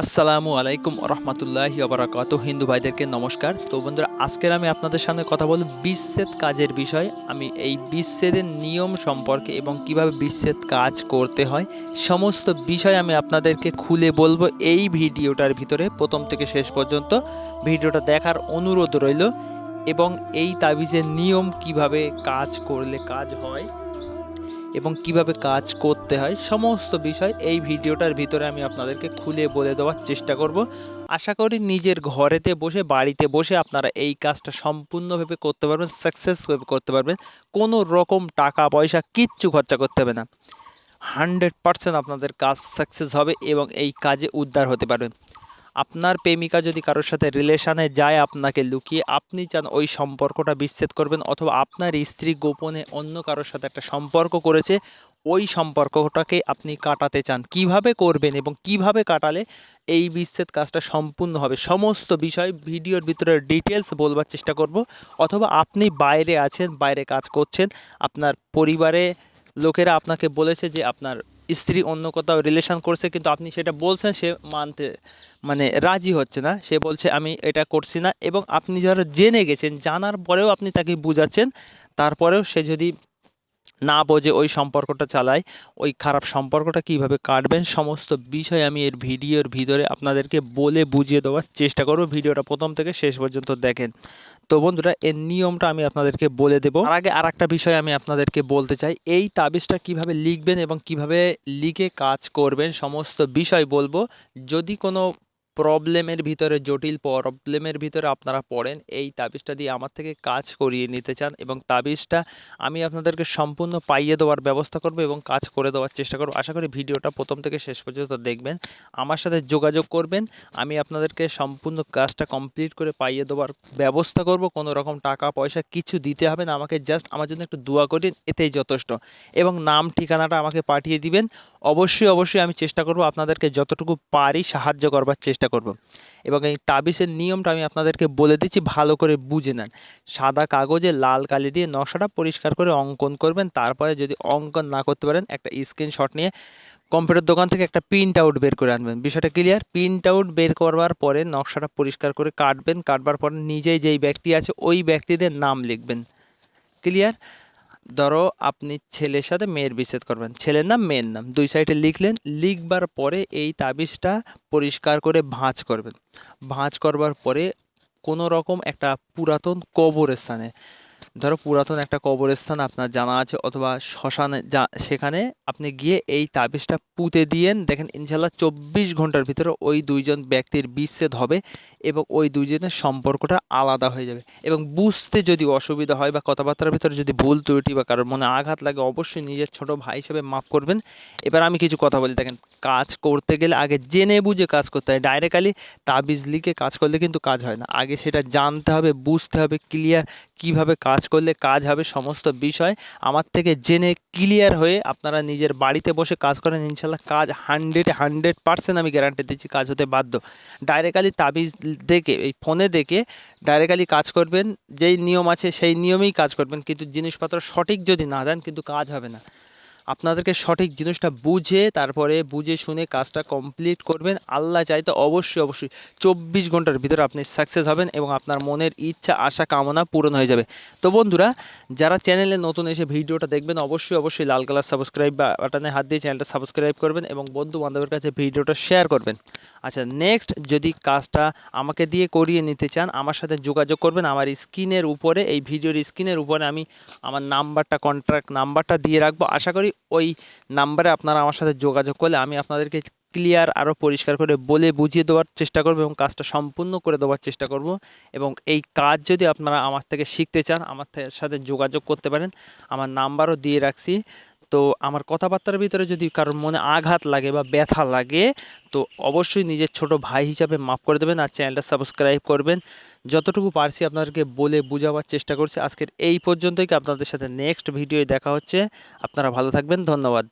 আসসালামু আলাইকুম রহমতুল্লাহি ওবারাকাতু। হিন্দু ভাইদেরকে নমস্কার। তো বন্ধুরা, আজকের আমি আপনাদের সামনে কথা বলব বিচ্ছেদ কাজের বিষয়। আমি এই বিচ্ছেদের নিয়ম সম্পর্কে এবং কিভাবে বিচ্ছেদ কাজ করতে হয় সমস্ত বিষয় আমি আপনাদেরকে খুলে বলবো এই ভিডিওটার ভিতরে। প্রথম থেকে শেষ পর্যন্ত ভিডিওটা দেখার অনুরোধ রইল। এবং এই তাবিজের নিয়ম কিভাবে কাজ করলে কাজ হয় এবং কিভাবে কাজ করতে হয় সমস্ত বিষয় এই ভিডিওটার ভিতরে আমি আপনাদেরকে খুলে বলে দেওয়ার চেষ্টা করব। আশা করি নিজের ঘরেতে বসে বাড়িতে বসে আপনারা এই কাজটা সম্পূর্ণভাবে করতে পারবেন, সাকসেসভাবে করতে পারবেন। কোনো রকম টাকা পয়সা কিচ্ছু খরচা করতে হবে না। 100% আপনাদের কাজ সাকসেস হবে এবং এই কাজে উদ্ধার হতে পারবেন। আপনার প্রেমিকা যদি কারোর সাথে রিলেশনে যায় আপনাকে লুকিয়ে, আপনি চান ওই সম্পর্কটা বিচ্ছেদ করবেন, অথবা আপনার স্ত্রী গোপনে অন্য কারোর সাথে একটা সম্পর্ক করেছে, ওই সম্পর্কটাকে আপনি কাটাতে চান, কিভাবে করবেন এবং কিভাবে কাটালে এই বিচ্ছেদ কাজটা সম্পূর্ণ হবে সমস্ত বিষয় ভিডিওর ভিতরে ডিটেলস বলবার চেষ্টা করব। অথবা আপনি বাইরে আছেন, বাইরে কাজ করছেন, আপনার পরিবারে লোকেরা আপনাকে বলেছে যে আপনার স্ত্রী অন্য কোথাও রিলেশন করছে, কিন্তু আপনি সেটা বলছেন, সে মানতে রাজি হচ্ছে না, সে বলছে আমি এটা করছি না। এবং আপনি যারা জেনে গেছেন, জানার পরেও আপনি তাকে বুঝাচ্ছেন, তারপরেও সে যদি না বোঝে ওই সম্পর্কটা চালায়, ওই খারাপ সম্পর্কটা কিভাবে কাটবেন সমস্ত বিষয় আমি এর ভিডিওর ভিতরে আপনাদেরকে বলে বুঝিয়ে দেওয়ার চেষ্টা করব। ভিডিওটা প্রথম থেকে শেষ পর্যন্ত দেখেন। তো বন্ধুরা, এর নিয়মটা আমি আপনাদেরকে বলে দেবো। তার আগে আরেকটা বিষয় আমি আপনাদেরকে বলতে চাই, এই তাবিজটা কিভাবে লিখবেন এবং কিভাবে লিখে কাজ করবেন সমস্ত বিষয় বলবো। যদি কোনো প্রবলেমের ভিতরে, জটিল প্রবলেমের ভিতরে আপনারা পড়েন, এই তাবিজটা দিয়ে আমার থেকে কাজ করিয়ে নিতে চান এবং তাবিজটা আমি আপনাদেরকে সম্পূর্ণ পাইয়ে দেওয়ার ব্যবস্থা করব এবং কাজ করে দেওয়ার চেষ্টা করব। আশা করি ভিডিওটা প্রথম থেকে শেষ পর্যন্ত দেখবেন, আমার সাথে যোগাযোগ করবেন, আমি আপনাদেরকে সম্পূর্ণ কাজটা কমপ্লিট করে পাইয়ে দেওয়ার ব্যবস্থা করব। কোনো রকম টাকা পয়সা কিছু দিতে হবে না আমাকে, জাস্ট আমার জন্য একটু দোয়া করেন, এতেই যথেষ্ট। এবং নাম ঠিকানাটা আমাকে পাঠিয়ে দিবেন। অবশ্যই আমি চেষ্টা করব আপনাদেরকে যতটুকু পারি সাহায্য করবার চেষ্টা করব। এবং এই তাবিজের নিয়মটা আমি আপনাদেরকে বলে দিচ্ছি, ভালো করে বুঝে নেন। সাদা কাগজে লাল কালি দিয়ে নকশাটা পরিষ্কার করে অঙ্কন করবেন। তারপরে যদি অঙ্কন না করতে পারেন, একটা স্ক্রিনশট নিয়ে কম্পিউটার দোকান থেকে একটা প্রিন্ট আউট বের করে আনবেন। বিষয়টা ক্লিয়ার? প্রিন্ট আউট বের করবার পরে নকশাটা পরিষ্কার করে কাটবেন। কাটবার পরে নিজেই যেই ব্যক্তি আছে ওই ব্যক্তিদের নাম লিখবেন। ক্লিয়ার? ধরো আপনি ছেলের সাথে মেয়ের বিচ্ছেদ করবেন, ছেলের নাম মেয়ের নাম দুই সাইডে লিখলেন। লিখবার পরে এই তাবিজটা পরিষ্কার করে ভাঁজ করবেন। ভাঁজ করবার পরে কোনো রকম একটা পুরাতন কবরস্থানে, ধরো পুরাতন একটা কবরস্থান আপনার জানা আছে অথবা শ্মশানে, সেখানে আপনি গিয়ে এই তাবিজটা পুঁতে দিয়েন। দেখেন ইনশাল্লাহ 24 ঘন্টার ভিতরে ওই দুইজন ব্যক্তির বিচ্ছেদ হবে এবং ওই দুইজনের সম্পর্কটা আলাদা হয়ে যাবে। এবং বুঝতে যদি অসুবিধা হয় বা কথাবার্তার ভিতরে যদি ভুল ত্রুটি বা কারোর মনে আঘাত লাগে, অবশ্যই নিজের ছোট ভাই হিসেবে মাফ করবেন। এবার আমি কিছু কথা বলি। দেখেন, কাজ করতে গেলে আগে জেনে বুঝে কাজ করতে হয়। ডাইরেক্টলি তাবিজ লিখে কাজ করলে কিন্তু কাজ হয় না, আগে সেটা জানতে হবে, বুঝতে হবে, ক্লিয়ার কিভাবে কাজ করলে কাজ হবে সমস্ত বিষয় আমার থেকে জেনে ক্লিয়ার হয়ে আপনারা নিজের বাড়িতে বসে কাজ করেন, ইনশাল্লাহ কাজ 100% আমি গ্যারান্টি দিচ্ছি কাজ হতে বাধ্য। ডাইরেক্টলি তাবিজ দেখে, এই ফোনে দেখে ডাইরেক্টলি কাজ করবেন, যেই নিয়ম আছে সেই নিয়মেই কাজ করবেন, কিন্তু জিনিসপত্র সঠিক যদি না দেন কিন্তু কাজ হবে না। আপনাদেরকে সঠিক জিনিসটা বুঝে, তারপরে বুঝে শুনে কাজটা কমপ্লিট করবেন। আল্লাহ চাইতে অবশ্যই 24 ঘন্টার ভিতরে আপনি সাকসেস হবেন এবং আপনার মনের ইচ্ছা আশা কামনা পূরণ হয়ে যাবে। তো বন্ধুরা, যারা চ্যানেলে নতুন এসে ভিডিওটা দেখবেন, অবশ্যই লাল কালার সাবস্ক্রাইব বাটনে হাত দিয়ে চ্যানেলটা সাবস্ক্রাইব করবেন এবং বন্ধু বান্ধবের কাছে ভিডিওটা শেয়ার করবেন। আচ্ছা, নেক্সট যদি কাজটা আমাকে দিয়ে করিয়ে নিতে চান, আমার সাথে যোগাযোগ করবেন। আমার স্ক্রিনের উপরে, এই ভিডিওর স্ক্রিনের উপরে আমি আমার নাম্বারটা, কন্ট্যাক্ট নাম্বারটা দিয়ে রাখবো। আশা করি ওই নাম্বারে আপনারা আমার সাথে যোগাযোগ করলে আমি আপনাদেরকে ক্লিয়ার আরও পরিষ্কার করে বলে বুঝিয়ে দেওয়ার চেষ্টা করব এবং কাজটা সম্পূর্ণ করে দেওয়ার চেষ্টা করব। এবং এই কাজ যদি আপনারা আমার থেকে শিখতে চান, আমার সাথে যোগাযোগ করতে পারেন। আমার নাম্বারও দিয়ে রাখছি। তো আমার কথাবার্তার ভিতরে যদি কারোর মনে আঘাত লাগে বা ব্যথা লাগে, তো অবশ্যই নিজের ছোট ভাই হিসাবে মাফ করে দেবেন আর চ্যানেলটা সাবস্ক্রাইব করবেন। যতটুকু পারছি আপনাদেরকে বলে বোঝাবার চেষ্টা করছি। আজকের এই পর্যন্তই, আপনাদের সাথে নেক্সট ভিডিওয় দেখা হচ্ছে। আপনারা ভালো থাকবেন, ধন্যবাদ।